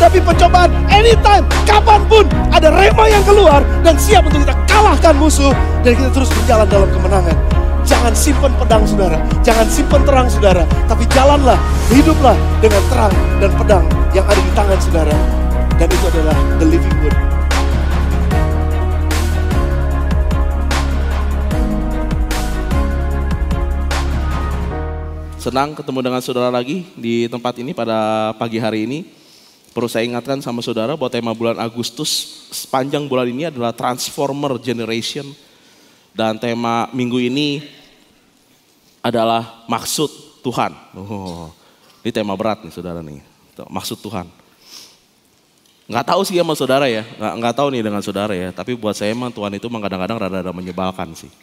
menghadapi pencobaan anytime, kapanpun ada rema yang keluar dan siap untuk kita kalahkan musuh dan kita terus berjalan dalam kemenangan. Jangan simpan pedang saudara, jangan simpan terang saudara, tapi jalanlah, hiduplah dengan terang dan pedang yang ada di tangan saudara. Dan itu adalah the living word. Senang ketemu dengan saudara lagi di tempat ini pada pagi hari ini. Perlu saya ingatkan sama saudara bahwa tema bulan Agustus sepanjang bulan ini adalah Transformer Generation. Dan tema minggu ini adalah maksud Tuhan. Oh, ini tema berat nih saudara nih, maksud Tuhan. Nggak tahu sih sama saudara ya, nggak tahu nih dengan saudara ya. Tapi buat saya emang Tuhan itu kadang-kadang rada-rada menyebalkan sih.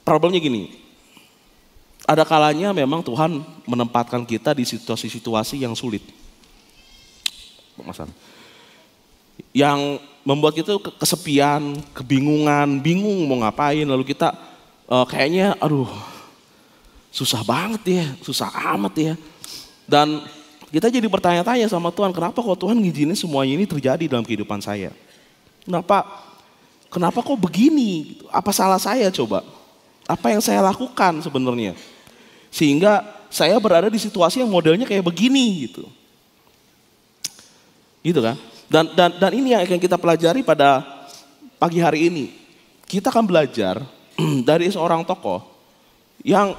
Problemnya gini, ada kalanya memang Tuhan menempatkan kita di situasi-situasi yang sulit. Yang membuat kita kesepian, kebingungan, bingung mau ngapain. Lalu kita kayaknya aduh susah banget ya, susah amat ya. Dan kita jadi bertanya-tanya sama Tuhan, kenapa kok Tuhan ngizinin semuanya ini terjadi dalam kehidupan saya? Kenapa kok begini? Apa salah saya coba? Apa yang saya lakukan sebenarnya? Sehingga saya berada di situasi yang modelnya kayak begini gitu. Gitu kan? Dan ini yang akan kita pelajari pada pagi hari ini. Kita akan belajar dari seorang tokoh yang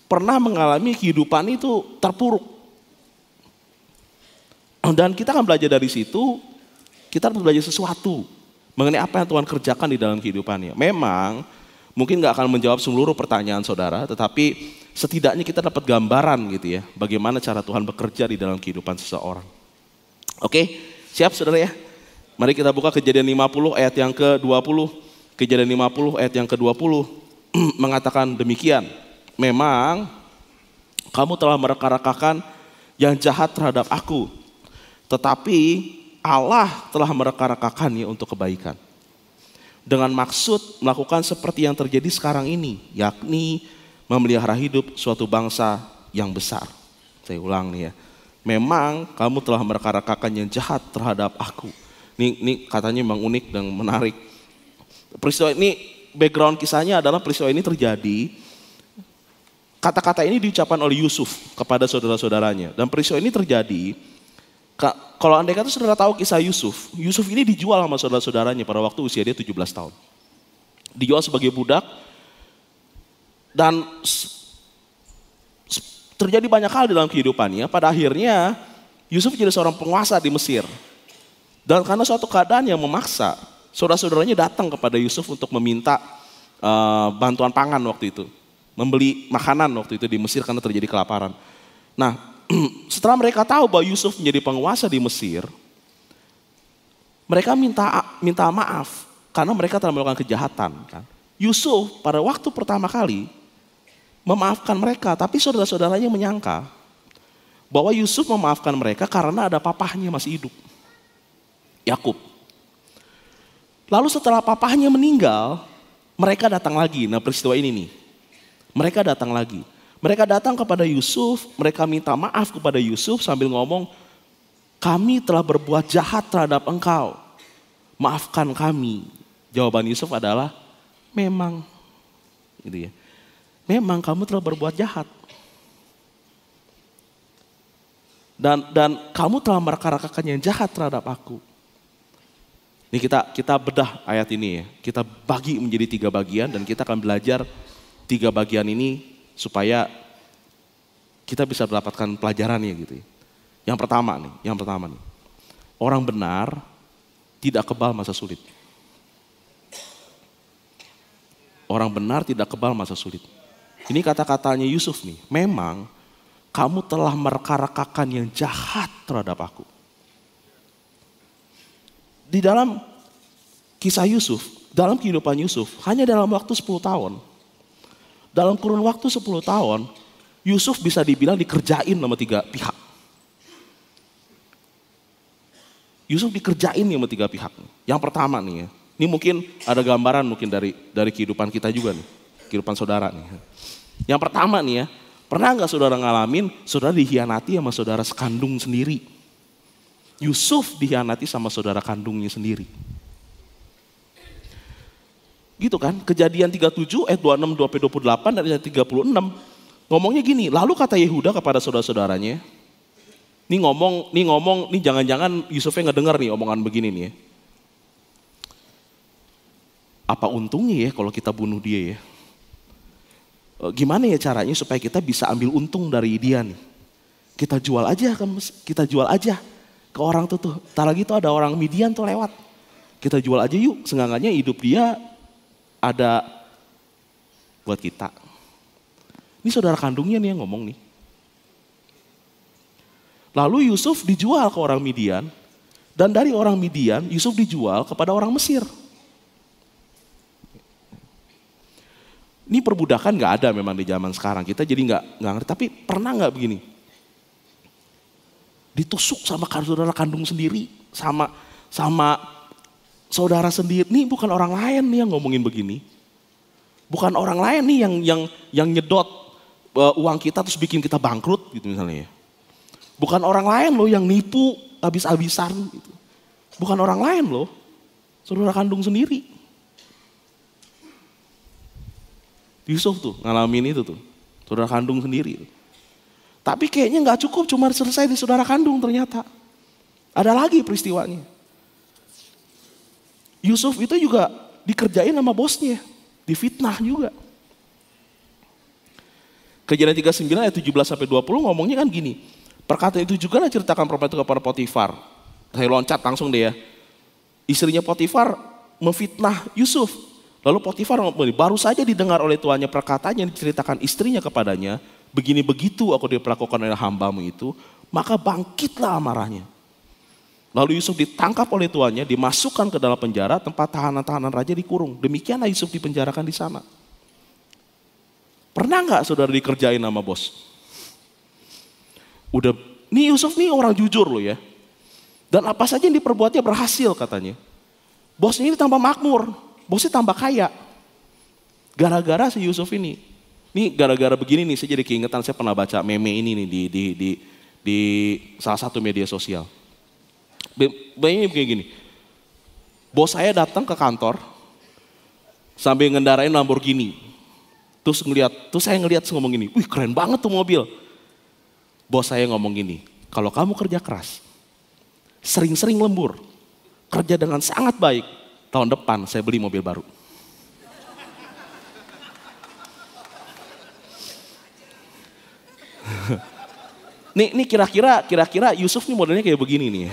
pernah mengalami kehidupan itu terpuruk. Dan kita akan belajar dari situ, kita harus belajar sesuatu mengenai apa yang Tuhan kerjakan di dalam kehidupannya. Memang mungkin gak akan menjawab seluruh pertanyaan saudara, tetapi setidaknya kita dapat gambaran gitu ya, bagaimana cara Tuhan bekerja di dalam kehidupan seseorang. Oke, siap saudara ya? Mari kita buka Kejadian 50 ayat yang ke-20. Kejadian 50 ayat yang ke-20 mengatakan demikian. Memang kamu telah mereka-rekakan yang jahat terhadap aku, tetapi Allah telah mereka-rekakannya untuk kebaikan. Dengan maksud melakukan seperti yang terjadi sekarang ini, yakni memelihara hidup suatu bangsa yang besar. Saya ulang nih ya, memang kamu telah mereka-rekakan yang jahat terhadap aku. Ini katanya memang unik dan menarik. Peristiwa ini, background kisahnya adalah peristiwa ini terjadi, kata-kata ini diucapkan oleh Yusuf kepada saudara-saudaranya. Dan peristiwa ini terjadi, kalau andai kata saudara tahu kisah Yusuf ini dijual sama saudara-saudaranya pada waktu usia dia 17 tahun. Dijual sebagai budak dan terjadi banyak hal dalam kehidupannya. Pada akhirnya Yusuf jadi seorang penguasa di Mesir. Dan karena suatu keadaan yang memaksa, saudara-saudaranya datang kepada Yusuf untuk meminta bantuan pangan waktu itu. Membeli makanan waktu itu di Mesir karena terjadi kelaparan. Nah, setelah mereka tahu bahwa Yusuf menjadi penguasa di Mesir, mereka minta maaf karena mereka telah melakukan kejahatan. Yusuf pada waktu pertama kali memaafkan mereka, tapi saudara-saudaranya menyangka bahwa Yusuf memaafkan mereka karena ada papahnya masih hidup, Yakub. Lalu setelah papahnya meninggal, mereka datang lagi. Nah, peristiwa ini nih, mereka datang lagi. Mereka datang kepada Yusuf, mereka minta maaf kepada Yusuf sambil ngomong, kami telah berbuat jahat terhadap engkau, maafkan kami. Jawaban Yusuf adalah, memang, gitu ya. Memang kamu telah berbuat jahat. Dan kamu telah mereka-rekakan yang jahat terhadap aku. Ini kita bedah ayat ini ya, kita bagi menjadi 3 bagian dan kita akan belajar 3 bagian ini supaya kita bisa mendapatkan pelajarannya gitu. Yang pertama nih, orang benar tidak kebal masa sulit. Orang benar tidak kebal masa sulit. Ini kata-katanya Yusuf nih, memang kamu telah mereka-rekakan yang jahat terhadap aku. Di dalam kisah Yusuf, dalam kehidupan Yusuf, hanya dalam waktu 10 tahun, dalam kurun waktu 10 tahun, Yusuf bisa dibilang dikerjain sama 3 pihak. Yusuf dikerjain sama 3 pihak. Yang pertama nih ya, ini mungkin ada gambaran mungkin dari kehidupan kita juga nih, kehidupan saudara nih. Yang pertama nih ya, Pernah nggak saudara ngalamin, saudara dikhianati sama saudara sekandung sendiri? Yusuf dikhianati sama saudara kandungnya sendiri. Gitu kan, Kejadian 37 ayat 26, 28 dan ayat 36. Ngomongnya gini, lalu kata Yehuda kepada saudara-saudaranya, ini jangan-jangan Yusufnya ngedenger nih omongan begini nih ya. Apa untungnya ya kalau kita bunuh dia ya? Gimana ya caranya supaya kita bisa ambil untung dari dia nih? Kita jual aja ke orang tuh. Tak lagi tuh ada orang Midian tuh lewat. Kita jual aja yuk, seenggaknya hidup dia ada buat kita. Ini saudara kandungnya nih yang ngomong nih. Lalu Yusuf dijual ke orang Midian, dan dari orang Midian Yusuf dijual kepada orang Mesir. Ini perbudakan nggak ada memang di zaman sekarang, kita jadi nggak ngerti. Tapi pernah nggak begini? Ditusuk sama saudara kandung sendiri, sama saudara sendiri. Nih bukan orang lain nih yang ngomongin begini, bukan orang lain nih yang nyedot uang kita terus bikin kita bangkrut gitu misalnya ya. Bukan orang lain loh yang nipu habis-habisan gitu. Bukan orang lain loh, saudara kandung sendiri. Yusuf tuh ngalamin itu tuh, saudara kandung sendiri. Tapi kayaknya nggak cukup cuma selesai di saudara kandung, ternyata ada lagi peristiwanya. Yusuf itu juga dikerjain sama bosnya, difitnah juga. Kejadian 39 ayat 17 sampai 20 ngomongnya kan gini. Perkataan itu juga ceritakan perempuan itu kepada Potifar. Saya loncat langsung deh ya. Istrinya Potifar memfitnah Yusuf. Lalu Potifar ngomong, baru saja didengar oleh tuannya perkataan yang diceritakan istrinya kepadanya, begini begitu aku diperlakukan oleh hambamu itu, maka bangkitlah amarahnya. Lalu Yusuf ditangkap oleh tuannya, dimasukkan ke dalam penjara, tempat tahanan-tahanan raja dikurung. Demikianlah Yusuf dipenjarakan di sana. Pernah nggak saudara dikerjain sama bos? Nih Yusuf nih orang jujur loh ya. Dan apa saja yang diperbuatnya berhasil katanya. Bosnya ini tambah makmur, bosnya tambah kaya. Gara-gara si Yusuf ini. Nih gara-gara begini nih saya jadi keingetan, saya pernah baca meme ini nih di salah satu media sosial. Bayangin kayak gini. Bos saya datang ke kantor sambil ngendarain Lamborghini. Terus saya ngeliat ngomong gini, wih keren banget tuh mobil. Bos saya ngomong gini, kalau kamu kerja keras, sering-sering lembur, kerja dengan sangat baik, tahun depan saya beli mobil baru. Nih kira-kira Yusuf nih modelnya kayak begini nih.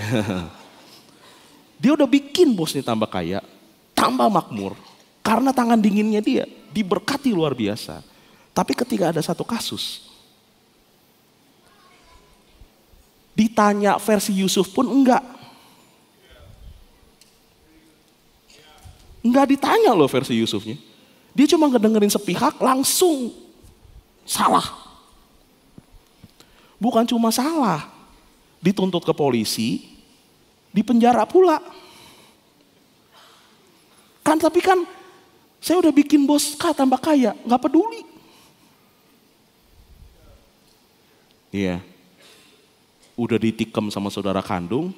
Dia udah bikin bosnya tambah kaya, tambah makmur, karena tangan dinginnya dia diberkati luar biasa. Tapi ketika ada satu kasus, ditanya versi Yusuf pun enggak ditanya loh versi Yusufnya. Dia cuma ngedengerin sepihak langsung salah. Bukan cuma salah, dituntut ke polisi, dipenjara pula. Tapi kan saya udah bikin bos tambah kaya, nggak peduli. Iya, udah ditikam sama saudara kandung,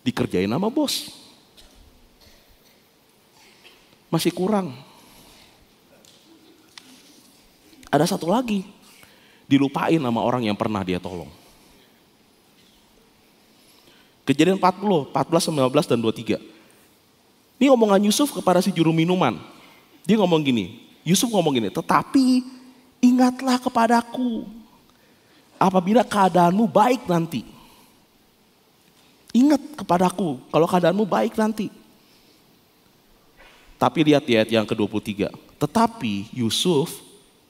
dikerjain sama bos. Masih kurang. Ada satu lagi, dilupain sama orang yang pernah dia tolong. Kejadian 40, 14, 19 dan 23. Ini omongan Yusuf kepada si juru minuman. Dia ngomong gini, Yusuf ngomong gini, tetapi ingatlah kepadaku apabila keadaanmu baik nanti. Ingat kepadaku kalau keadaanmu baik nanti. Tapi lihat di ayat yang ke-23. Tetapi Yusuf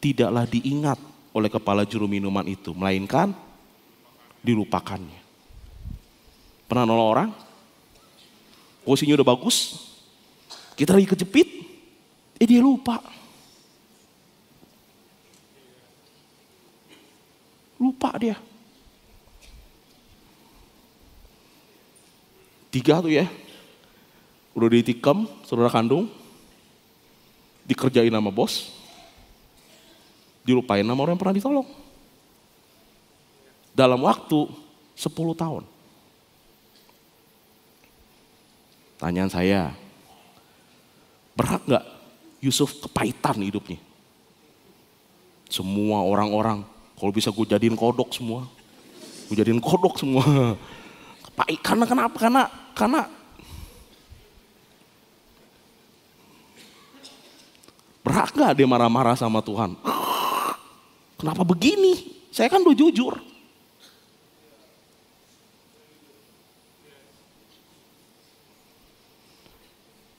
tidaklah diingat oleh kepala juru minuman itu, melainkan dilupakannya. Pernah nolong orang? Posisinya udah bagus, kita lagi kejepit, dia lupa. Lupa dia. 3 tuh ya, udah ditikam saudara kandung, dikerjain sama bos, dilupain sama orang yang pernah ditolong. dalam waktu 10 tahun. Tanyaan saya, berhak gak Yusuf kepahitan hidupnya? Semua orang-orang, kalau bisa gue jadiin kodok semua. Gue jadiin kodok semua. Karena kenapa? Karena berhak gak dia marah-marah sama Tuhan? Kenapa begini? Saya kan udah jujur.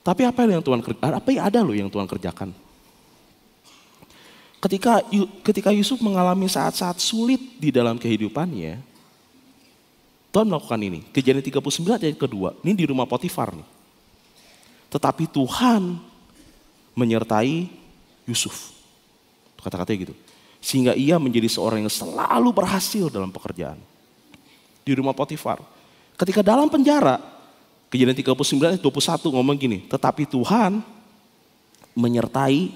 Tapi apa yang Tuhan kerjakan? Apa yang ada loh yang Tuhan kerjakan? Ketika Yusuf mengalami saat-saat sulit di dalam kehidupannya, Tuhan melakukan ini. Kejadian 39 ayat kedua, ini di rumah Potifar nih. Tetapi Tuhan menyertai Yusuf. Kata-katanya gitu. Sehingga ia menjadi seorang yang selalu berhasil dalam pekerjaan. Di rumah Potifar. Ketika dalam penjara, Kejadian 39 ayat 21 ngomong gini, tetapi Tuhan menyertai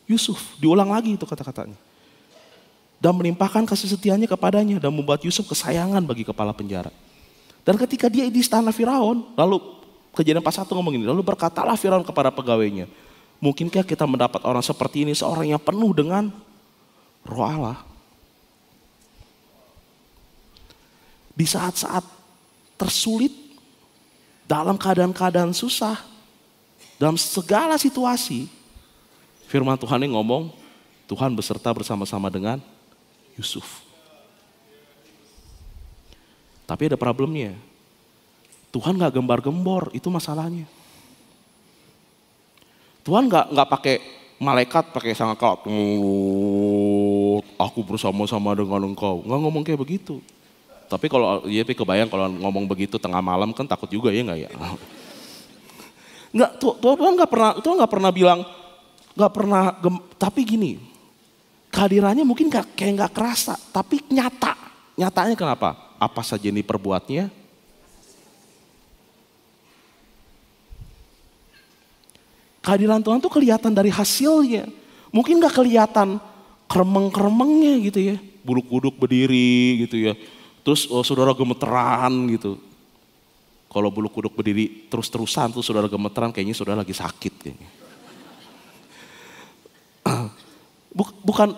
Yusuf. Diulang lagi itu kata-katanya. Dan melimpahkan kasih setianya kepadanya dan membuat Yusuf kesayangan bagi kepala penjara. Dan ketika dia di istana Firaun, lalu Kejadian 41 ngomong gini, lalu berkatalah Firaun kepada pegawainya, mungkinkah kita mendapat orang seperti ini, seorang yang penuh dengan Roh Allah? Di saat-saat tersulit, dalam keadaan-keadaan susah, dalam segala situasi, firman Tuhan yang ngomong, Tuhan beserta bersama-sama dengan Yusuf. Tapi ada problemnya. Tuhan gak gembar-gembor, itu masalahnya. Tuhan gak pakai malaikat, pakai sangkakala, aku bersama-sama dengan engkau. Gak ngomong kayak begitu. Tapi kalau ya kebayang kalau ngomong begitu tengah malam kan takut juga ya nggak ya? Nggak, Tuhan nggak pernah bilang, tapi gini, kehadirannya mungkin kayak nggak kerasa, tapi nyatanya kenapa? Apa saja yang diperbuatnya? Kehadiran Tuhan tuh kelihatan dari hasilnya, mungkin nggak kelihatan keremeng-keremengnya gitu ya, bulu kuduk berdiri gitu ya. Terus saudara gemeteran gitu. Kalau bulu kuduk berdiri terus-terusan tuh saudara gemeteran, kayaknya saudara lagi sakit kayaknya. Bukan,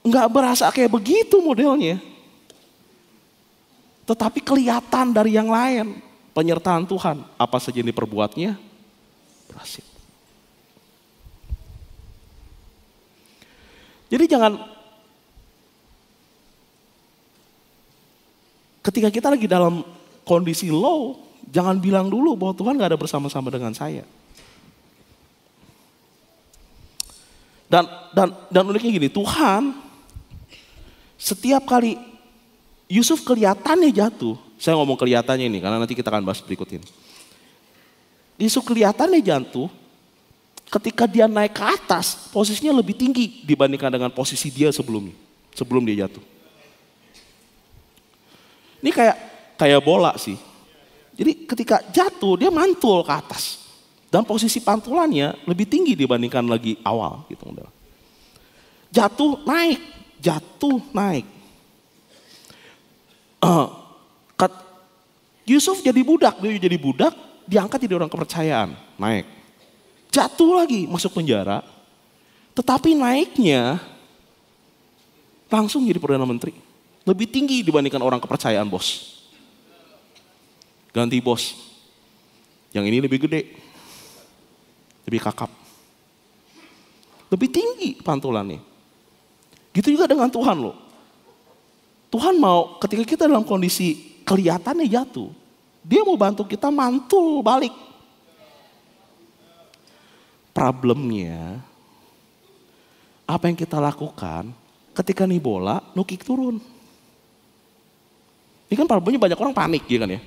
nggak berasa kayak begitu modelnya. Tetapi kelihatan dari yang lain. Penyertaan Tuhan, apa saja yang diperbuatnya berhasil. Jadi ketika kita lagi dalam kondisi low, jangan bilang dulu bahwa Tuhan gak ada bersama-sama dengan saya. Dan uniknya gini, Tuhan setiap kali Yusuf kelihatannya jatuh, saya ngomong kelihatannya ini karena nanti kita akan bahas berikut ini. Yusuf kelihatannya jatuh, ketika dia naik ke atas, posisinya lebih tinggi dibandingkan dengan posisi dia sebelumnya, sebelum dia jatuh. Ini kayak bola sih. Jadi ketika jatuh dia mantul ke atas. Dan posisi pantulannya lebih tinggi dibandingkan lagi awal gitu. Jatuh naik. Yusuf jadi budak, diangkat jadi orang kepercayaan, naik. Jatuh lagi, masuk penjara. Tetapi naiknya langsung jadi Perdana Menteri. Lebih tinggi dibandingkan orang kepercayaan bos. Ganti bos. Yang ini lebih gede. Lebih kakap. Lebih tinggi pantulannya. Gitu juga dengan Tuhan loh. Tuhan mau ketika kita dalam kondisi kelihatannya jatuh, dia mau bantu kita mantul balik. Problemnya, apa yang kita lakukan ketika nih bola, nukik turun. Ini kan problemnya banyak orang panik ya kan ya.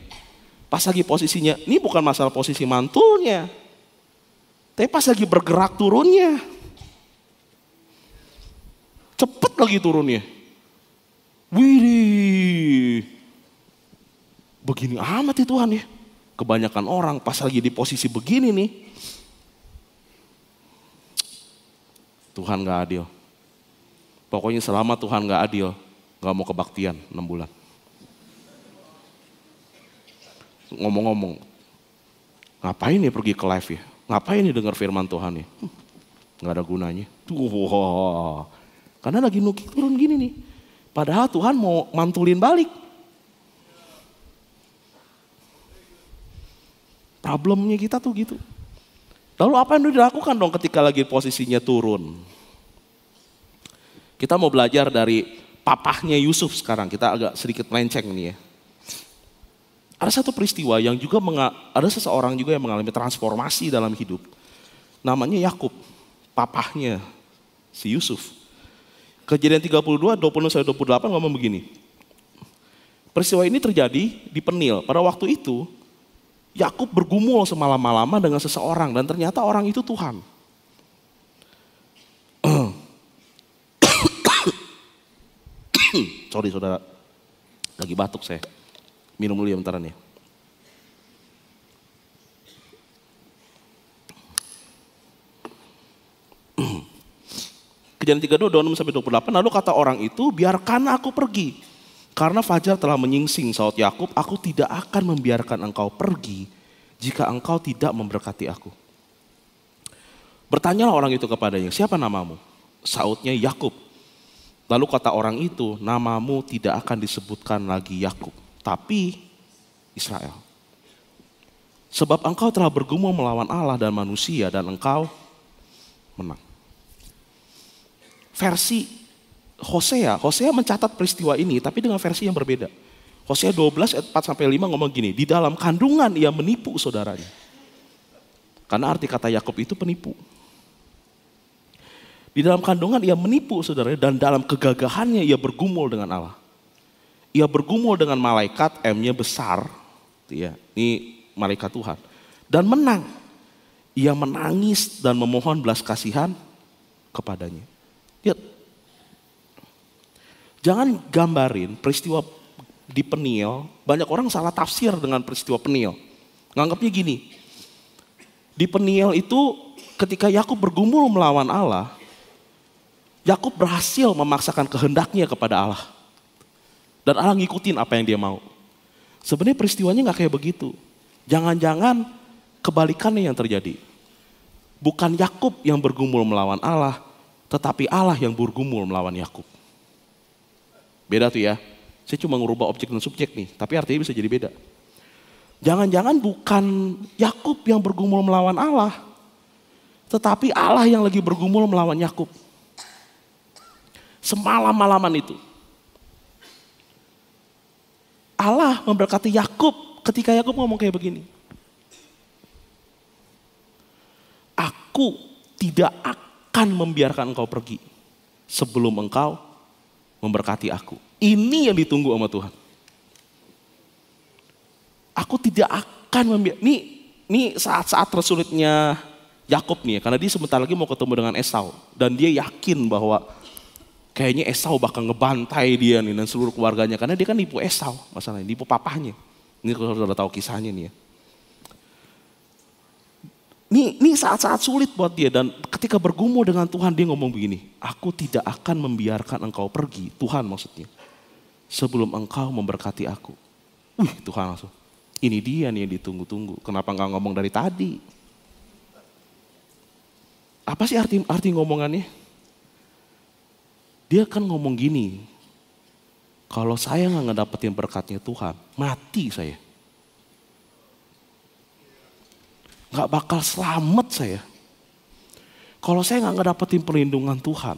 Pas lagi posisinya, ini bukan masalah posisi mantulnya. Tapi pas lagi bergerak turunnya. Cepet lagi turunnya. Widih. Begini amat ya Tuhan ya. Kebanyakan orang pas lagi di posisi begini nih. Tuhan gak adil. Pokoknya selama Tuhan gak adil, gak mau kebaktian 6 bulan. ngomong-ngomong, ngapain ya pergi ke live ya? Ngapain nih dengar firman Tuhan ya? Nggak ada gunanya. Wah, karena lagi nukik turun gini nih. Padahal Tuhan mau mantulin balik. Problemnya kita tuh gitu. Lalu apa yang dilakukan dong ketika lagi posisinya turun? Kita mau belajar dari papahnya Yusuf sekarang. Kita agak sedikit melenceng nih ya. Ada satu peristiwa yang juga ada seseorang juga yang mengalami transformasi dalam hidup. Namanya Yakub, papahnya si Yusuf. Kejadian 32, 26-28 ngomong begini. Peristiwa ini terjadi di Penil. Pada waktu itu, Yakub bergumul semalam-malaman dengan seseorang dan ternyata orang itu Tuhan. Sorry saudara, lagi batuk saya. Minum dulu ya bentaran ya. Kejadian 32, 26-28, lalu kata orang itu, biarkan aku pergi. Karena fajar telah menyingsing, saut Yakub, aku tidak akan membiarkan engkau pergi jika engkau tidak memberkati aku. Bertanyalah orang itu kepadanya, siapa namamu? Sautnya Yakub. Lalu kata orang itu, namamu tidak akan disebutkan lagi Yakub, tapi Israel. Sebab engkau telah bergumul melawan Allah dan manusia dan engkau menang. Versi Hosea mencatat peristiwa ini tapi dengan versi yang berbeda. Hosea 12 ayat 4-5 ngomong gini, di dalam kandungan ia menipu saudaranya. Karena arti kata Yakub itu penipu. Di dalam kandungan ia menipu saudaranya dan dalam kegagahannya ia bergumul dengan Allah. Ia bergumul dengan malaikat, M-nya besar, ya, ini malaikat Tuhan. Dan menang. Ia menangis dan memohon belas kasihan kepadanya. Lihat. Jangan gambarin peristiwa di Penil, banyak orang salah tafsir dengan peristiwa Penil. Nganggapnya gini, di Penil itu ketika Yakub bergumul melawan Allah, Yakub berhasil memaksakan kehendaknya kepada Allah. Dan Allah ngikutin apa yang dia mau. Sebenarnya peristiwanya gak kayak begitu. Jangan-jangan kebalikannya yang terjadi. Bukan Yakub yang bergumul melawan Allah, tetapi Allah yang bergumul melawan Yakub. Beda tuh ya. Saya cuma ngerubah objek dan subjek nih, tapi artinya bisa jadi beda. Jangan-jangan bukan Yakub yang bergumul melawan Allah, tetapi Allah yang lagi bergumul melawan Yakub. Semalam-malaman itu. Allah memberkati Yakub ketika Yakub ngomong kayak begini. Aku tidak akan membiarkan engkau pergi sebelum engkau memberkati aku. Ini yang ditunggu sama Tuhan. Aku tidak akan membiarkan. Ini saat-saat tersulitnya Yakub nih, karena dia sebentar lagi mau ketemu dengan Esau. Dan dia yakin bahwa kayaknya Esau bakal ngebantai dia nih dan seluruh keluarganya. Karena dia kan nipu Esau masalahnya, nipu papahnya. Ini kalau sudah tahu kisahnya nih ya. Ini saat-saat sulit buat dia dan ketika bergumul dengan Tuhan dia ngomong begini, aku tidak akan membiarkan engkau pergi, Tuhan maksudnya, sebelum engkau memberkati aku. Tuhan langsung, ini dia nih yang ditunggu-tunggu, kenapa enggak ngomong dari tadi? Apa sih arti ngomongannya? Dia kan ngomong gini, kalau saya nggak ngedapetin berkatnya Tuhan, mati saya. Gak bakal selamat saya. Kalau saya gak ngedapetin perlindungan Tuhan.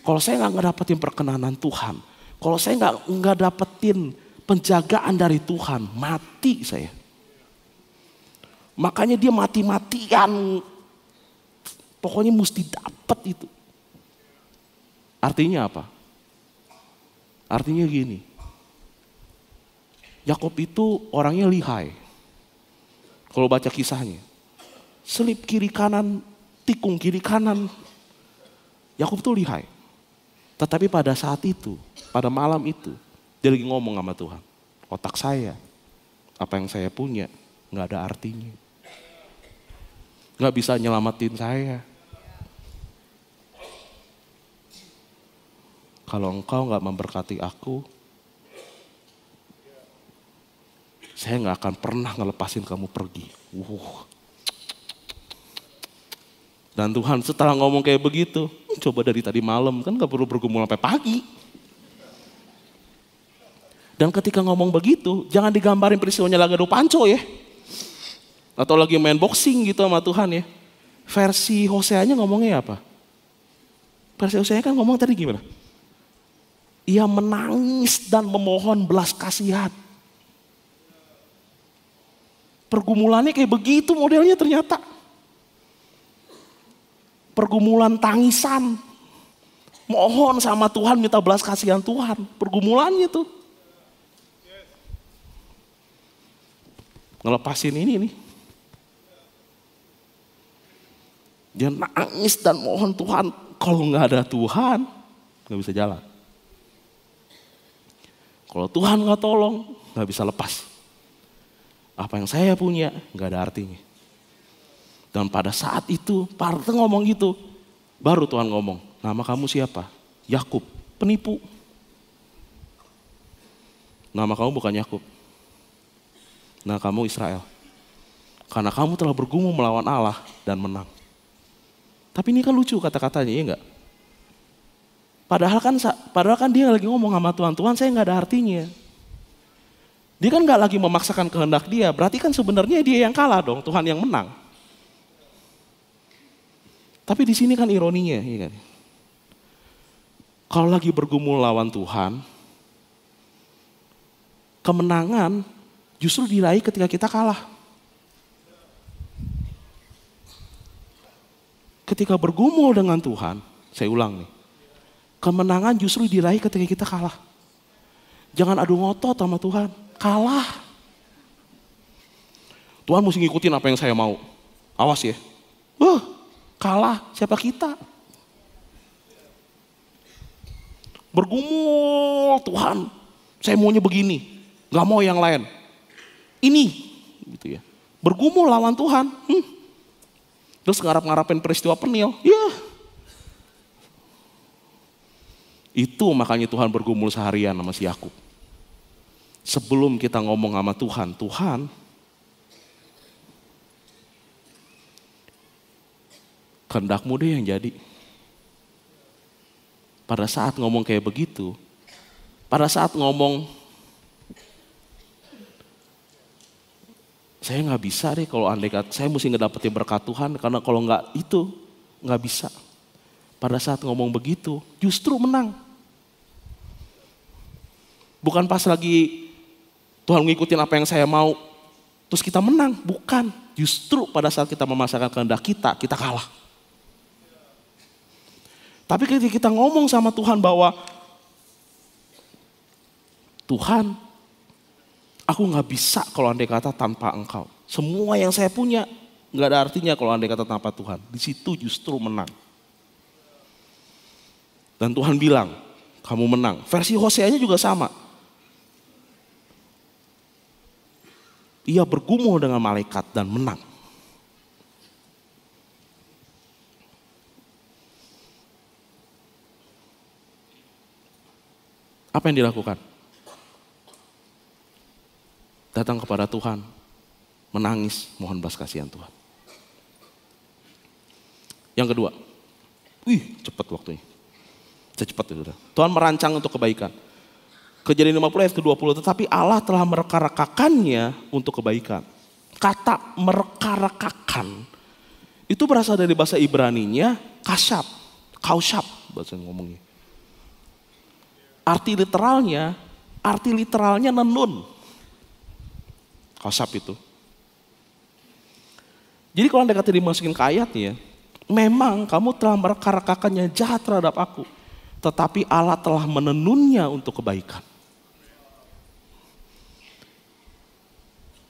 Kalau saya gak ngedapetin perkenanan Tuhan. Kalau saya gak dapetin penjagaan dari Tuhan. Mati saya. Makanya dia mati-matian. Pokoknya mesti dapet itu. Artinya apa? Artinya gini. Yakub itu orangnya lihai. Kalau baca kisahnya, selip kiri kanan, tikung kiri kanan, Yakub tuh lihai. Tetapi pada saat itu, pada malam itu, dia lagi ngomong sama Tuhan. Otak saya, apa yang saya punya, gak ada artinya. Gak bisa nyelamatin saya. Kalau engkau gak memberkati aku, saya nggak akan pernah ngelepasin kamu pergi. Dan Tuhan setelah ngomong kayak begitu, coba dari tadi malam kan gak perlu bergumul sampai pagi. Dan ketika ngomong begitu, jangan digambarin peristiwanya lagi adu panco ya. Atau lagi main boxing gitu sama Tuhan ya. Versi Hosea-nya ngomongnya apa? Versi Hosea kan ngomong tadi gimana? Ia menangis dan memohon belas kasihan. Pergumulannya kayak begitu modelnya ternyata. Pergumulan tangisan. Mohon sama Tuhan, minta belas kasihan Tuhan. Pergumulannya tuh. Ngelepasin ini nih. Dia nangis dan mohon Tuhan. Kalau nggak ada Tuhan, nggak bisa jalan. Kalau Tuhan nggak tolong, nggak bisa lepas. Apa yang saya punya nggak ada artinya. Dan pada saat itu, Parta ngomong gitu. Baru Tuhan ngomong, nama kamu siapa? Yakub, penipu. Nama kamu bukan Yakub. Nah kamu Israel. Karena kamu telah bergumul melawan Allah dan menang. Tapi ini kan lucu kata-katanya, ya enggak? Padahal kan dia lagi ngomong sama Tuhan, Tuhan saya nggak ada artinya. Dia kan nggak lagi memaksakan kehendak dia, berarti kan sebenarnya dia yang kalah dong, Tuhan yang menang. Tapi di sini kan ironinya, ya kan? Kalau lagi bergumul lawan Tuhan, kemenangan justru diraih ketika kita kalah. Ketika bergumul dengan Tuhan, saya ulang nih, kemenangan justru diraih ketika kita kalah. Jangan adu ngotot sama Tuhan, kalah. Tuhan mesti ngikutin apa yang saya mau. Awas ya. Kalah, siapa kita? Bergumul, Tuhan, saya maunya begini, gak mau yang lain. Ini, gitu ya. Bergumul lawan Tuhan. Terus ngarap-ngarapin peristiwa penil. Itu makanya Tuhan bergumul seharian sama si Yakub. Sebelum kita ngomong sama Tuhan, kehendakmu deh yang jadi. Pada saat ngomong kayak begitu, pada saat ngomong, saya nggak bisa deh kalau andai kata, saya mesti ngedapetin berkat Tuhan, karena kalau nggak itu, nggak bisa. Pada saat ngomong begitu, justru menang. Bukan pas lagi Tuhan ngikutin apa yang saya mau, terus kita menang. Bukan, justru pada saat kita memasakkan kehendak kita kalah. Tapi ketika kita ngomong sama Tuhan bahwa Tuhan, aku gak bisa kalau andai kata tanpa Engkau. Semua yang saya punya gak ada artinya kalau andai kata tanpa Tuhan. Di situ justru menang. Dan Tuhan bilang, kamu menang. Versi Hosea-nya juga sama. Ia bergumul dengan malaikat dan menang. Apa yang dilakukan? Datang kepada Tuhan, menangis, mohon belas kasihan Tuhan. Yang kedua, cepat waktunya. Secepat itu sudah. Tuhan merancang untuk kebaikan. Kejadian 50 ayat ke-20, tetapi Allah telah mereka-rekakannya untuk kebaikan. Kata mereka-rekakan itu berasal dari bahasa Ibraninya kasyap, bahasa ngomongnya. Arti literalnya nenun. Kasyap itu. Jadi kalau anda kata dimasukin ke ayatnya, memang kamu telah mereka-rekakannya jahat terhadap aku, tetapi Allah telah menenunnya untuk kebaikan.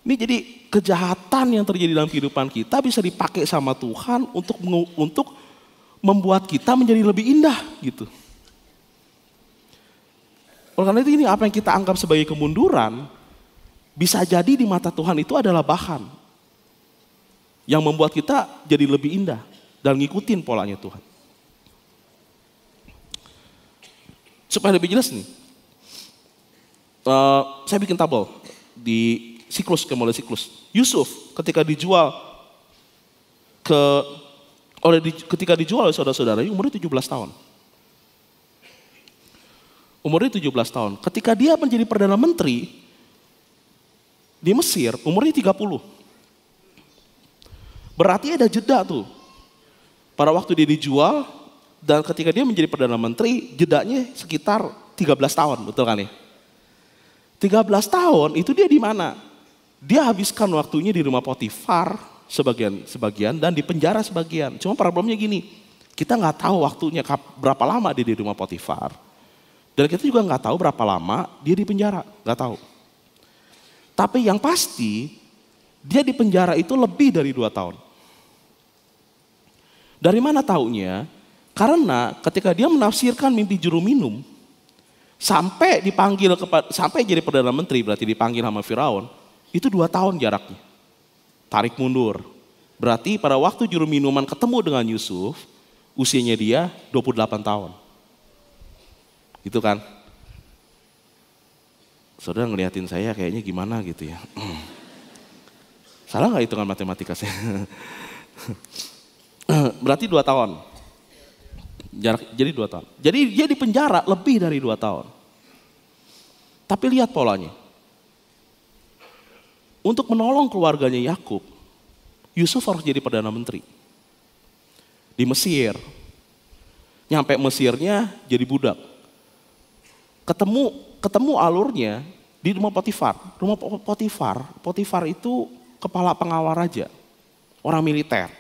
Ini jadi kejahatan yang terjadi dalam kehidupan kita bisa dipakai sama Tuhan untuk membuat kita menjadi lebih indah gitu. Oleh karena itu ini apa yang kita anggap sebagai kemunduran, bisa jadi di mata Tuhan itu adalah bahan yang membuat kita jadi lebih indah dan ngikutin polanya Tuhan. Supaya lebih jelas nih, saya bikin tabel di siklus. Yusuf ketika dijual ketika dijual oleh saudara-saudaranya umurnya 17 tahun. Umurnya 17 tahun. Ketika dia menjadi Perdana Menteri di Mesir, umurnya 30. Berarti ada jeda tuh. Pada waktu dia dijual dan ketika dia menjadi Perdana Menteri, jedanya sekitar 13 tahun, betul kan ya? 13 tahun itu dia di mana? Dia habiskan waktunya di rumah Potifar sebagian dan di penjara sebagian. Cuma problemnya gini, kita nggak tahu waktunya berapa lama dia di rumah Potifar. Dan kita juga nggak tahu berapa lama dia di penjara, nggak tahu. Tapi yang pasti, dia di penjara itu lebih dari 2 tahun. Dari mana taunya? Karena ketika dia menafsirkan mimpi juru minum, sampai jadi Perdana Menteri, berarti dipanggil sama Firaun, itu 2 tahun jaraknya. Tarik mundur. Berarti pada waktu juru minuman ketemu dengan Yusuf, usianya dia 28 tahun. Gitu kan? Saudara ngeliatin saya kayaknya gimana gitu ya. Salah nggak hitungan matematika saya? Berarti 2 tahun. Jadi 2 tahun. Jadi dia di penjara lebih dari 2 tahun. Tapi lihat polanya. Untuk menolong keluarganya Yakub, Yusuf harus jadi Perdana Menteri. Di Mesir. Nyampe Mesirnya jadi budak. Ketemu alurnya di rumah Potifar. Rumah Potifar itu kepala pengawal raja. Orang militer.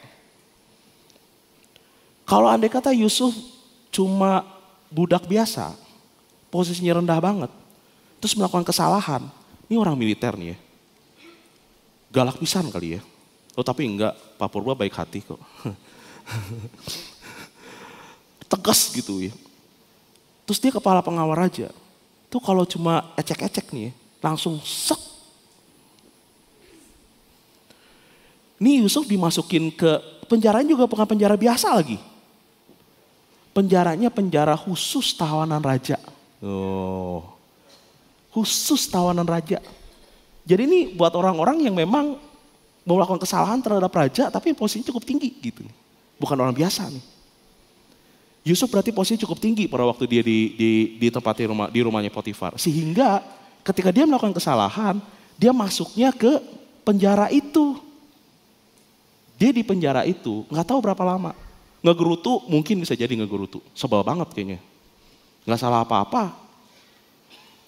Kalau andai kata Yusuf cuma budak biasa, posisinya rendah banget, terus melakukan kesalahan, ini orang militer nih ya. Galak pisan kali ya. Oh tapi enggak, Pak Purba baik hati kok. Tegas gitu ya. Terus dia kepala pengawal raja. Tuh kalau cuma ecek-ecek nih ya, langsung sek. Nih Yusuf dimasukin ke penjaranya juga bukan penjara biasa lagi. Penjaranya penjara khusus tahanan raja. Oh, khusus tahanan raja. Jadi ini buat orang-orang yang memang mau melakukan kesalahan terhadap raja tapi posisinya cukup tinggi gitu. Bukan orang biasa nih. Yusuf berarti posisinya cukup tinggi pada waktu dia di tempat di rumahnya Potifar. Sehingga ketika dia melakukan kesalahan, dia masuknya ke penjara itu. Dia di penjara itu nggak tahu berapa lama. Ngegerutu mungkin bisa jadi ngegerutu. Sebel banget kayaknya. Nggak salah apa-apa.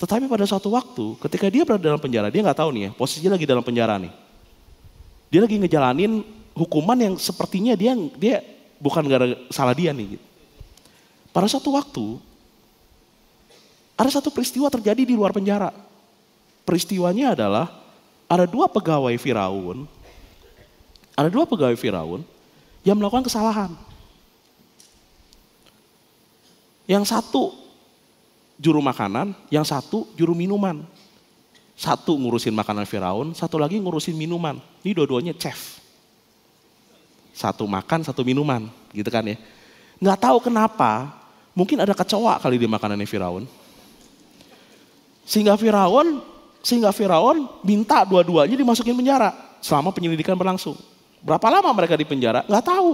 Tetapi pada suatu waktu ketika dia berada dalam penjara, dia nggak tahu nih ya, posisinya lagi dalam penjara nih. Dia lagi ngejalanin hukuman yang sepertinya dia bukan gara salah dia nih. Gitu. Pada suatu waktu, ada satu peristiwa terjadi di luar penjara. Peristiwanya adalah ada 2 pegawai Firaun yang melakukan kesalahan. Yang satu juru makanan, yang satu juru minuman. Satu ngurusin makanan Firaun, satu lagi ngurusin minuman. Ini dua-duanya chef. Satu makan, satu minuman, gitu kan ya. Nggak tahu kenapa, mungkin ada kecoa kali di makanannya Firaun. Sehingga Firaun minta dua-duanya dimasukin penjara selama penyelidikan berlangsung. Berapa lama mereka di penjara? Nggak tahu.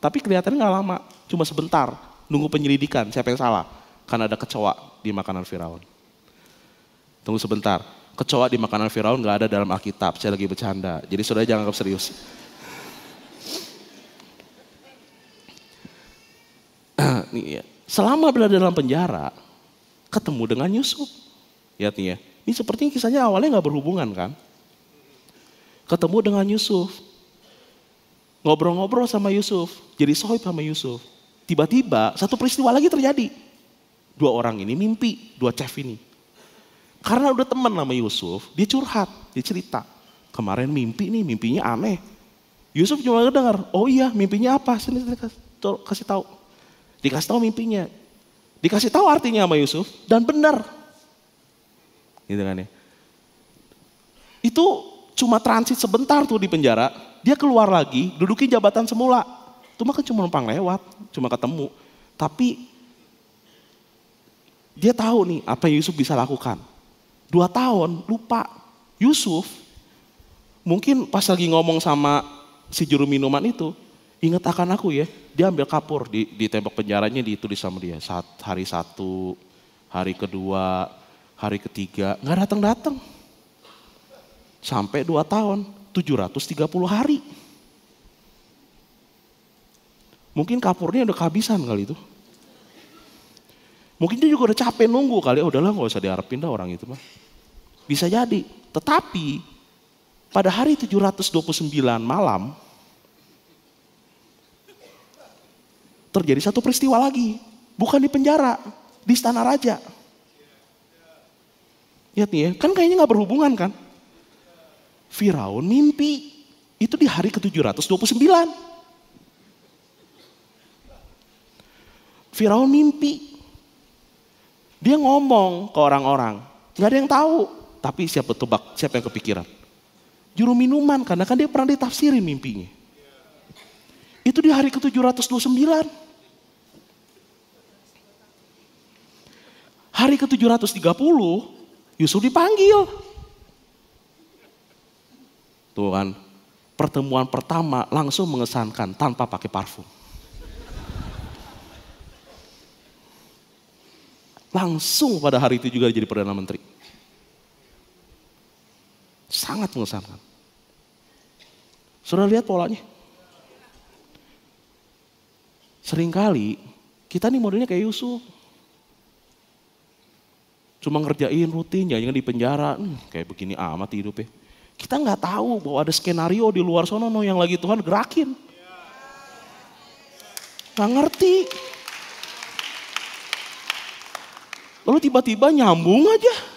Tapi kelihatannya nggak lama, cuma sebentar. Nunggu penyelidikan, siapa yang salah? Karena ada kecoa di makanan Firaun. Tunggu sebentar, kecoa di makanan Firaun nggak ada dalam Alkitab, saya lagi bercanda. Jadi saudara jangan anggap serius. Nih ya. Selama berada dalam penjara, ketemu dengan Yusuf. Lihat nih ya, ini sepertinya kisahnya awalnya nggak berhubungan kan? Ketemu dengan Yusuf. Ngobrol-ngobrol sama Yusuf, jadi sohib sama Yusuf. Tiba-tiba satu peristiwa lagi terjadi. 2 orang ini mimpi, 2 chef ini. Karena udah teman sama Yusuf, dia curhat, dia cerita. Kemarin mimpi nih, mimpinya aneh. Yusuf cuma dengar, oh iya mimpinya apa? Sini kasih tahu. Dikasih tahu mimpinya. Dikasih tahu artinya sama Yusuf dan benar. Gitu kan ya. Itu cuma transit sebentar tuh di penjara, dia keluar lagi, dudukin jabatan semula. Itu mah kan cuma numpang lewat, cuma ketemu. Tapi dia tahu nih apa yang Yusuf bisa lakukan. 2 tahun lupa. Yusuf Mungkin pas lagi ngomong sama si juru minuman itu, ingat akan aku ya. Dia ambil kapur di tembok penjaranya, ditulis sama dia. Hari 1, hari kedua, hari ketiga, nggak datang-datang. Sampai 2 tahun, 730 hari. Mungkin kapurnya udah kehabisan kali itu. Mungkin dia juga udah capek nunggu kali, udahlah nggak usah diharapin dah orang itu mah. Bisa jadi, tetapi pada hari 729 malam, terjadi satu peristiwa lagi. Bukan di penjara, di istana raja. Lihat nih ya, kan kayaknya gak berhubungan kan. Firaun mimpi, itu di hari ke-729. Firaun mimpi. Dia ngomong ke orang-orang, gak ada yang tahu. Tapi siapa tebak, siapa yang kepikiran? Juru minuman, karena kan dia pernah ditafsirin mimpinya. Itu di hari ke-729. Hari ke-730, Yusuf dipanggil. Tuh kan, pertemuan pertama langsung mengesankan tanpa pakai parfum. Langsung pada hari itu juga jadi Perdana Menteri. Sangat mengesankan. Sudah lihat polanya? Seringkali kita nih modelnya kayak Yusuf. Cuma ngerjain rutin, jangan di penjara. Kayak begini amat hidupnya. Kita nggak tahu bahwa ada skenario di luar sana yang lagi Tuhan gerakin. Nggak ngerti. Lalu tiba-tiba nyambung aja.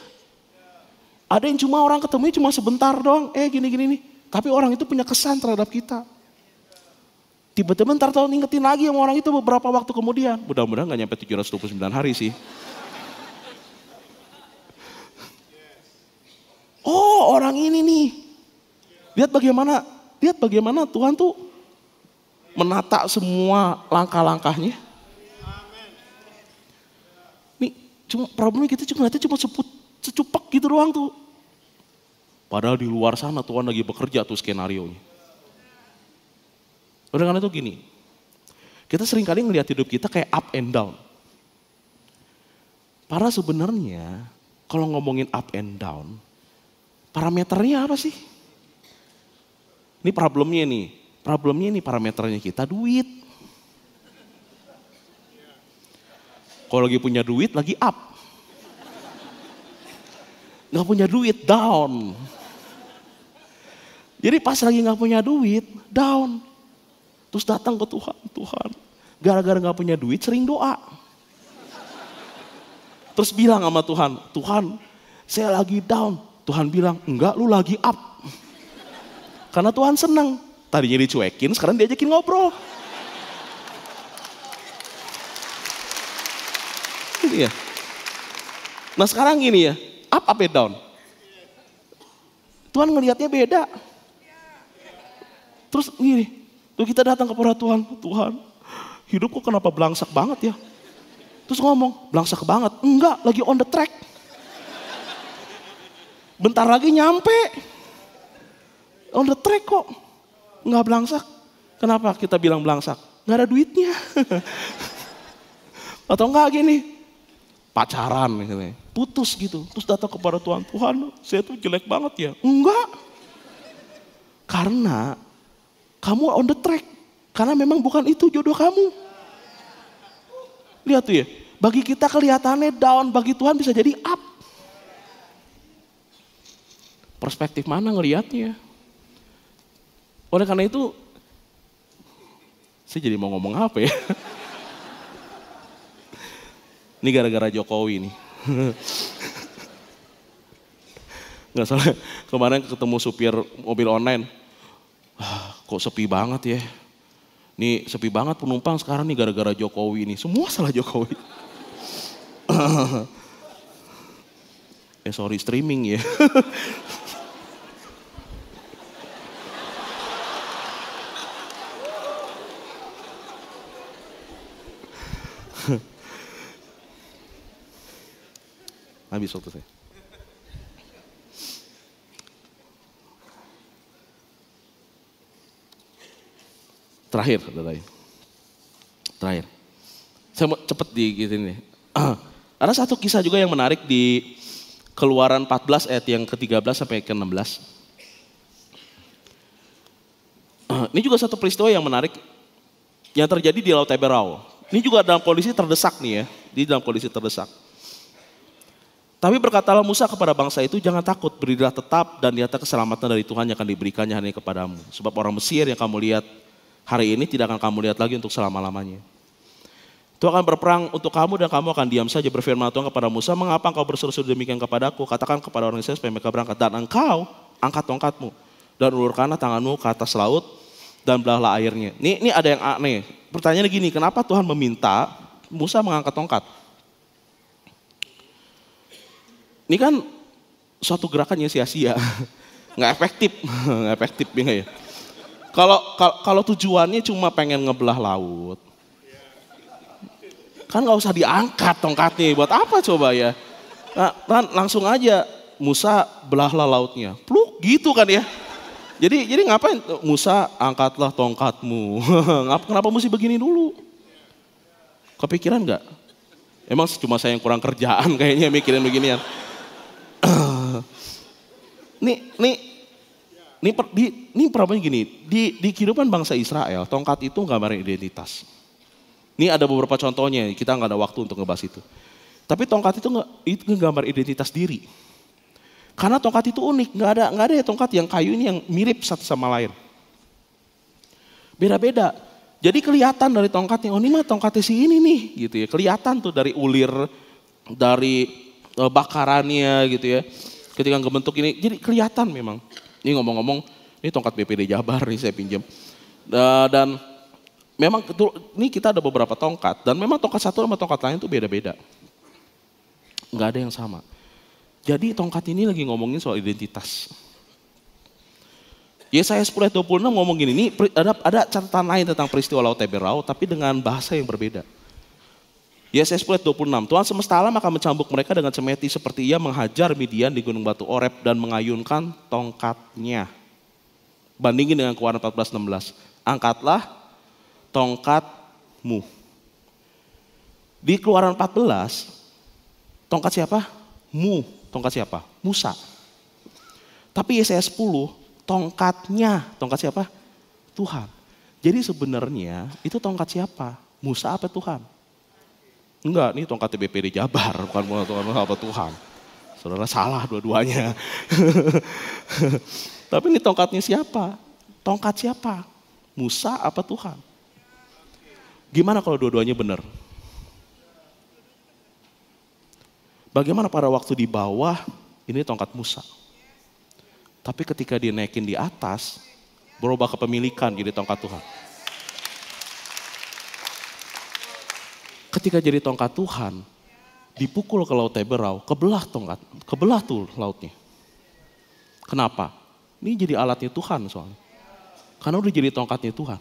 Ada yang cuma orang ketemunya cuma sebentar doang. Gini-gini nih. Tapi orang itu punya kesan terhadap kita. Tiba-tiba ntar tahun ingetin lagi sama orang itu beberapa waktu kemudian. Mudah-mudahan gak nyampe 729 hari sih. Oh, orang ini nih. Lihat bagaimana Tuhan tuh menata semua langkah-langkahnya. Nih, cuma problemnya kita cuma secupak gitu doang tuh. Padahal di luar sana Tuhan lagi bekerja tuh skenario-nya. Oleh karena itu gini, kita seringkali ngelihat hidup kita kayak up and down. Para sebenarnya kalau ngomongin up and down, parameternya apa sih? Ini problemnya nih parameternya kita duit. Kalau lagi punya duit lagi up. Gak punya duit down. Jadi pas lagi gak punya duit down. Terus datang ke Tuhan. Gara-gara gak punya duit sering doa. Terus bilang sama Tuhan, Tuhan saya lagi down. Tuhan bilang, enggak lu lagi up. Karena Tuhan senang. Tadinya dicuekin, sekarang diajakin ngobrol. Gitu ya. Nah sekarang gini ya, up and down. Tuhan ngelihatnya beda. Terus gini, tuh kita datang kepada Tuhan, Tuhan hidupku kenapa belangsak banget ya. Terus ngomong, belangsak banget. Enggak, lagi on the track. Bentar lagi nyampe. On the track kok. Enggak belangsak. Kenapa kita bilang belangsak? Enggak ada duitnya. Atau enggak gini, pacaran misalnya, putus gitu. Terus datang kepada Tuhan, Tuhan saya tuh jelek banget ya. Enggak. Karena kamu on the track. Karena memang bukan itu jodoh kamu. Lihat tuh ya, bagi kita kelihatannya down, bagi Tuhan bisa jadi up. Perspektif mana ngelihatnya? Oleh karena itu, saya jadi mau ngomong apa ya? Ini gara-gara Jokowi nih. Nggak salah, kemarin ketemu supir mobil online. Kok sepi banget ya. Nih sepi banget penumpang sekarang nih gara-gara Jokowi ini. Semua salah Jokowi. Sorry streaming ya. Habis waktu saya. Terakhir, saudara. Terakhir. Saya mau cepet gitu nih. Ada satu kisah juga yang menarik di Keluaran 14 ayat yang ke-13 sampai ke-16. Ini juga satu peristiwa yang menarik yang terjadi di Laut Teberau. Ini juga dalam kondisi terdesak nih ya, di dalam kondisi terdesak. Tapi berkatalah Musa kepada bangsa itu, jangan takut, berdirilah tetap dan nyata keselamatan dari Tuhan yang akan diberikannya hanya kepadamu. Sebab orang Mesir yang kamu lihat hari ini tidak akan kamu lihat lagi untuk selama-lamanya. Tuhan akan berperang untuk kamu dan kamu akan diam saja. Berfirman Tuhan kepada Musa, mengapa engkau berseru-seru demikian kepadaku? Katakan kepada orang Israel supaya mereka berangkat. Dan engkau angkat tongkatmu dan ulurkanlah tanganmu ke atas laut dan belahlah airnya. Ini ada yang aneh. Pertanyaannya gini, kenapa Tuhan meminta Musa mengangkat tongkat? Ini kan suatu gerakan yang sia-sia, nggak efektif, nggak efektif ya. Kalau tujuannya cuma pengen ngebelah laut, kan nggak usah diangkat tongkatnya, buat apa coba ya? Nah, langsung aja Musa belahlah lautnya, pluk gitu kan ya. Jadi ngapain Musa angkatlah tongkatmu? Kenapa mesti begini dulu? Kepikiran nggak? Emang cuma saya yang kurang kerjaan kayaknya mikirin beginian. Ini problemnya gini, di kehidupan bangsa Israel, tongkat itu gambaran identitas. Ini ada beberapa contohnya, kita nggak ada waktu untuk ngebahas itu. Tapi tongkat itu gambar identitas diri. Karena tongkat itu unik, nggak ada ya tongkat yang kayu ini yang mirip satu sama lain. Beda-beda. Jadi kelihatan dari tongkatnya, oh ini mah tongkatnya si ini nih, gitu ya. Kelihatan tuh dari ulir, dari bakarannya gitu ya. Ketika ngebentuk ini, jadi kelihatan memang. Ini ngomong-ngomong, ini tongkat BPD Jabar nih saya pinjam. Dan memang ini kita ada beberapa tongkat. Dan memang tongkat satu sama tongkat lain itu beda-beda. Nggak ada yang sama. Jadi tongkat ini lagi ngomongin soal identitas. Yesaya 10 ayat 26 ngomong gini, ini ada catatan lain tentang peristiwa Laut Teberau, tapi dengan bahasa yang berbeda. Yesaya 10 ayat 26, Tuhan semesta alam akan mencambuk mereka dengan cemeti seperti ia menghajar Midian di gunung batu Oreb dan mengayunkan tongkatnya. Bandingin dengan Keluaran 14:16, angkatlah tongkatmu. Di Keluaran 14, tongkat siapa? Tongkat siapa? Musa. Tapi Yesaya 10, tongkat siapa? Tuhan. Jadi sebenarnya itu tongkat siapa? Musa apa Tuhan? Enggak, ini tongkat BPD Jabar, bukan tongkat apa Tuhan. Saudara salah dua-duanya. Tapi ini tongkatnya siapa? Tongkat siapa? Musa apa Tuhan? Gimana kalau dua-duanya benar? Bagaimana pada waktu di bawah, ini tongkat Musa. Tapi ketika dia naikin di atas, berubah kepemilikan jadi tongkat Tuhan. Ketika jadi tongkat Tuhan, dipukul ke Laut Teberau, kebelah tuh lautnya. Kenapa? Ini jadi alatnya Tuhan soalnya. Karena udah jadi tongkatnya Tuhan.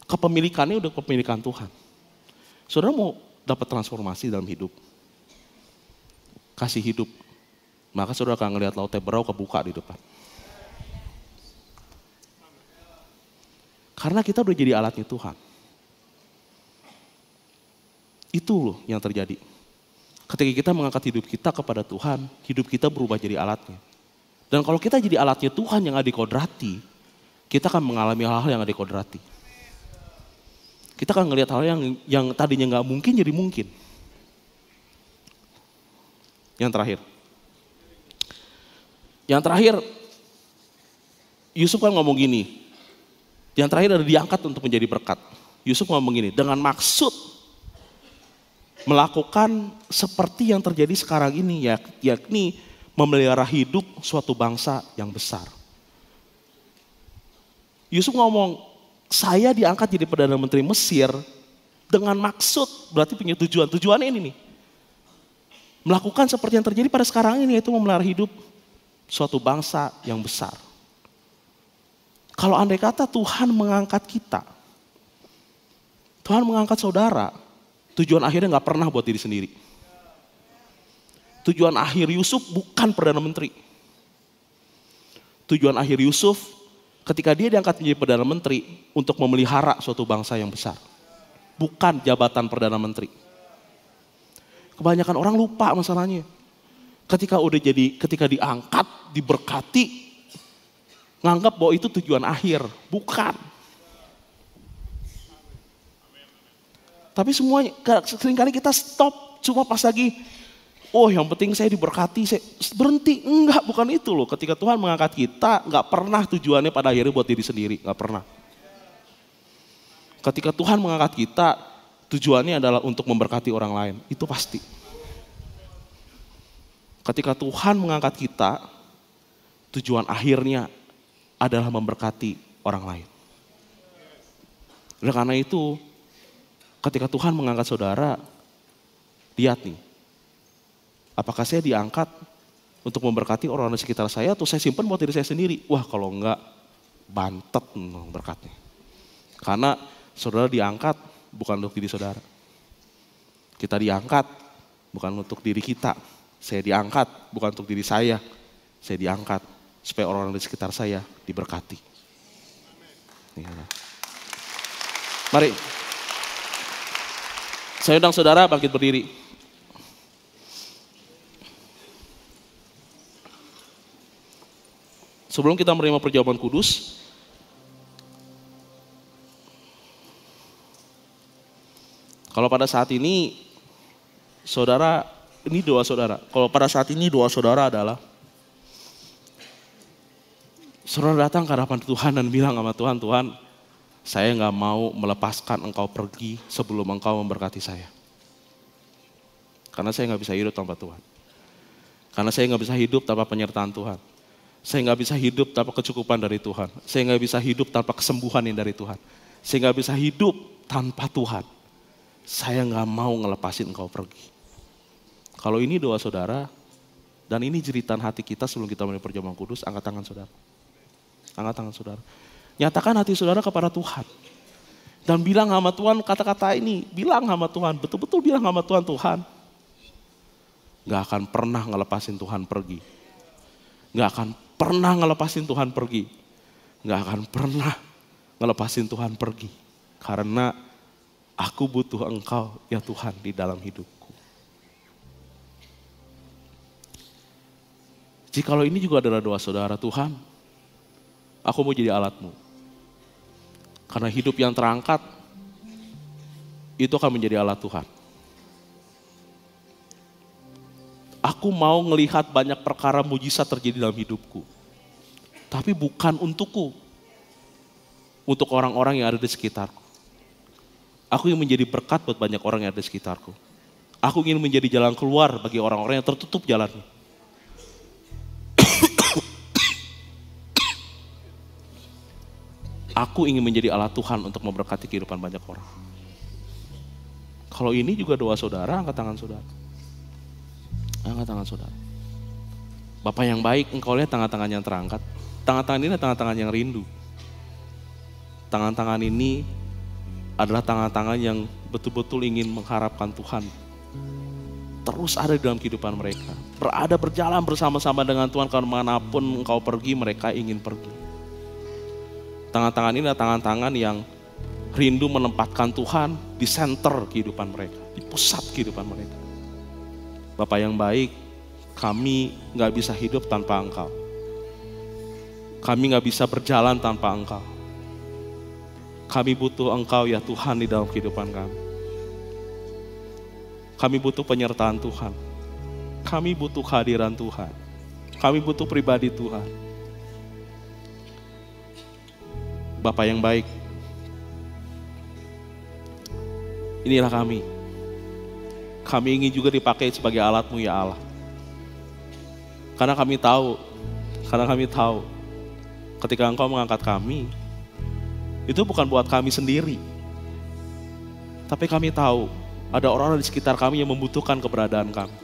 Kepemilikannya udah kepemilikan Tuhan. Saudara mau dapat transformasi dalam hidup, kasih hidup, maka saudara akan ngelihat Laut Teberau kebuka di depan. Karena kita udah jadi alatnya Tuhan. Itu loh yang terjadi. Ketika kita mengangkat hidup kita kepada Tuhan, hidup kita berubah jadi alatnya. Dan kalau kita jadi alatnya Tuhan yang adikodrati, kita akan mengalami hal-hal yang adikodrati. Kita akan ngelihat hal yang tadinya nggak mungkin jadi mungkin. Yang terakhir, Yusuf kan ngomong gini. Yang terakhir ada diangkat untuk menjadi berkat. Yusuf ngomong gini, dengan maksud melakukan seperti yang terjadi sekarang ini, yakni memelihara hidup suatu bangsa yang besar. Yusuf ngomong, saya diangkat jadi Perdana Menteri Mesir dengan maksud, berarti punya tujuan. Tujuannya ini nih, melakukan seperti yang terjadi pada sekarang ini, yaitu memelihara hidup suatu bangsa yang besar. Kalau andai kata Tuhan mengangkat kita, Tuhan mengangkat saudara, tujuan akhirnya gak pernah buat diri sendiri. Tujuan akhir Yusuf bukan Perdana Menteri. Tujuan akhir Yusuf ketika dia diangkat menjadi Perdana Menteri untuk memelihara suatu bangsa yang besar. Bukan jabatan Perdana Menteri. Kebanyakan orang lupa masalahnya. Ketika diangkat, diberkati, nganggap bahwa itu tujuan akhir. Bukan. Tapi semuanya, seringkali kita stop cuma pas lagi, oh yang penting saya diberkati, saya berhenti. Enggak, bukan itu loh. Ketika Tuhan mengangkat kita, enggak pernah tujuannya pada akhirnya buat diri sendiri, enggak pernah. Ketika Tuhan mengangkat kita, tujuannya adalah untuk memberkati orang lain, itu pasti. Ketika Tuhan mengangkat kita, tujuan akhirnya adalah memberkati orang lain. Oleh karena itu, ketika Tuhan mengangkat saudara, lihat nih, apakah saya diangkat untuk memberkati orang-orang di sekitar saya atau saya simpan buat diri saya sendiri? Wah, kalau enggak, bantet berkatnya. Karena saudara diangkat bukan untuk diri saudara. Kita diangkat bukan untuk diri kita. Saya diangkat bukan untuk diri saya. Saya diangkat supaya orang-orang di sekitar saya diberkati. Mari. Saya undang saudara bangkit berdiri. Sebelum kita menerima perjawaban kudus, kalau pada saat ini, saudara, ini doa saudara. Kalau pada saat ini doa saudara adalah, saudara datang ke hadapan Tuhan dan bilang sama Tuhan, Tuhan, saya nggak mau melepaskan Engkau pergi sebelum Engkau memberkati saya. Karena saya nggak bisa hidup tanpa Tuhan. Karena saya nggak bisa hidup tanpa penyertaan Tuhan. Saya nggak bisa hidup tanpa kecukupan dari Tuhan. Saya nggak bisa hidup tanpa kesembuhan yang dari Tuhan. Saya nggak bisa hidup tanpa Tuhan. Saya nggak mau ngelepasin Engkau pergi. Kalau ini doa saudara, dan ini jeritan hati kita sebelum kita mulai perjamuan kudus, angkat tangan saudara. Angkat tangan saudara. Nyatakan hati saudara kepada Tuhan. Dan bilang sama Tuhan kata-kata ini, bilang sama Tuhan, betul-betul bilang sama Tuhan, Tuhan, gak akan pernah ngelepasin Tuhan pergi. Gak akan pernah ngelepasin Tuhan pergi. Gak akan pernah ngelepasin Tuhan pergi. Karena aku butuh Engkau ya Tuhan di dalam hidupku. Jikalau ini juga adalah doa saudara, Tuhan, aku mau jadi alatmu. Karena hidup yang terangkat, itu akan menjadi alat Tuhan. Aku mau melihat banyak perkara mujizat terjadi dalam hidupku. Tapi bukan untukku. Untuk orang-orang yang ada di sekitarku. Aku ingin menjadi berkat buat banyak orang yang ada di sekitarku. Aku ingin menjadi jalan keluar bagi orang-orang yang tertutup jalannya. Aku ingin menjadi alat Tuhan untuk memberkati kehidupan banyak orang. Kalau ini juga doa saudara, angkat tangan saudara. Angkat tangan saudara. Bapak yang baik, Engkau lihat tangan-tangan yang terangkat. Tangan-tangan ini adalah tangan-tangan yang rindu. Tangan-tangan ini adalah tangan-tangan yang betul-betul ingin mengharapkan Tuhan. Terus ada di dalam kehidupan mereka. Berjalan bersama-sama dengan Tuhan, kemanapun Engkau pergi, mereka ingin pergi. Tangan-tangan ini adalah tangan-tangan yang rindu menempatkan Tuhan di center kehidupan mereka, di pusat kehidupan mereka. Bapak yang baik, kami gak bisa hidup tanpa Engkau. Kami gak bisa berjalan tanpa Engkau. Kami butuh Engkau ya Tuhan di dalam kehidupan kami. Kami butuh penyertaan Tuhan. Kami butuh kehadiran Tuhan. Kami butuh pribadi Tuhan. Bapak yang baik, inilah kami. Kami ingin juga dipakai sebagai alat-Mu ya Allah. Karena kami tahu, ketika Engkau mengangkat kami, itu bukan buat kami sendiri. Tapi kami tahu, ada orang-orang di sekitar kami yang membutuhkan keberadaan kami.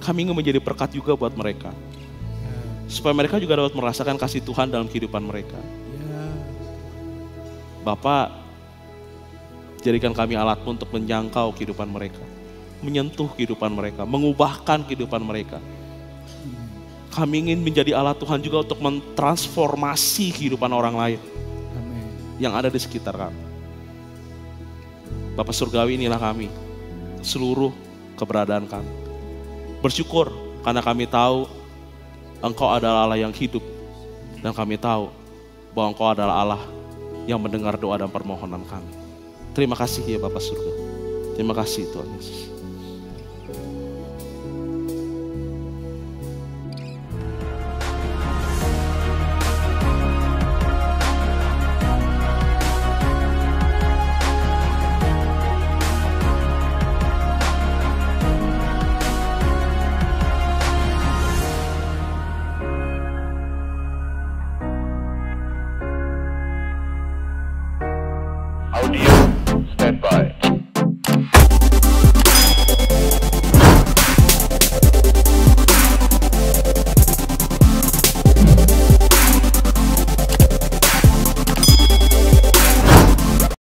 Kami ingin menjadi berkat juga buat mereka. Supaya mereka juga dapat merasakan kasih Tuhan dalam kehidupan mereka. Bapak, jadikan kami alat-Mu untuk menjangkau kehidupan mereka. Menyentuh kehidupan mereka, mengubahkan kehidupan mereka. Kami ingin menjadi alat Tuhan juga untuk mentransformasi kehidupan orang lain yang ada di sekitar kami. Bapa Surgawi, inilah kami, seluruh keberadaan kami. Bersyukur karena kami tahu Engkau adalah Allah yang hidup, dan kami tahu bahwa Engkau adalah Allah yang mendengar doa dan permohonan kami. Terima kasih ya Bapa Surga. Terima kasih Tuhan Yesus. Audio standby.